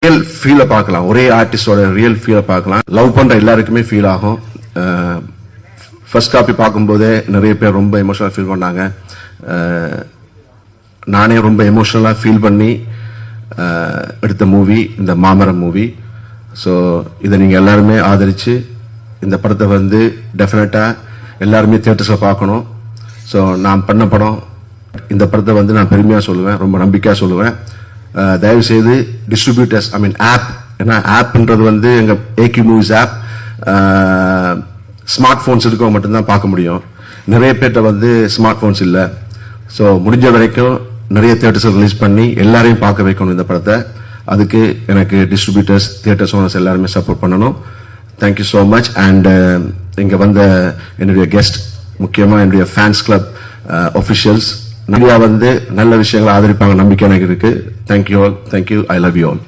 Real ஃபீலை பார்க்கலாம், ஒரே ஆர்டிஸ்டோட ரியல் ஃபீலை பார்க்கலாம். லவ் பண்ற எல்லாருக்குமே ஃபீல் ஆகும். ஃபர்ஸ்ட் காப்பி பார்க்கும்போதே நிறைய பேர் ரொம்ப எமோஷனலாக ஃபீல் பண்ணாங்க. நானே ரொம்ப எமோஷனலாக ஃபீல் பண்ணி எடுத்த மூவி இந்த மாமரம் மூவி. ஸோ இதை நீங்கள் எல்லாருமே ஆதரித்து இந்த படத்தை வந்து டெஃபினட்டாக எல்லாருமே தியேட்டர்ஸில் பார்க்கணும். ஸோ நான் பண்ண படம் இந்த படத்தை வந்து நான் பெருமையாக சொல்லுவேன், ரொம்ப நம்பிக்கையாக சொல்லுவேன். தயவுசெய்து டிஸ்ட்ரிபியூட்டர்ஸ், ஐ மீன் ஆப், ஏன்னா ஆப்ன்றது வந்து எங்கள் ஏகி மூவிஸ் ஆப் ஸ்மார்ட் ஃபோன்ஸ் இருக்கவங்க மட்டும்தான் பார்க்க முடியும். நிறைய பேர்கிட்ட வந்து ஸ்மார்ட் ஃபோன்ஸ் இல்லை. ஸோ முடிஞ்ச வரைக்கும் நிறைய தியேட்டர்ஸ் ரிலீஸ் பண்ணி எல்லாரையும் பார்க்க வைக்கணும் இந்த படத்தை. அதுக்கு எனக்கு டிஸ்ட்ரிபியூட்டர்ஸ், தியேட்டர்ஸ் ஓனர்ஸ் எல்லாருமே சப்போர்ட் பண்ணணும். Thank you so much. அண்ட் இங்கே வந்த என்னுடைய கெஸ்ட், முக்கியமாக என்னுடைய ஃபேன்ஸ் கிளப் ஒஃபிஷியல்ஸ், நிறையா வந்து நல்ல விஷயங்களை ஆதரிப்பாங்க நம்பிக்கை எனக்கு இருக்கு. Thank you all, thank you, I love you all.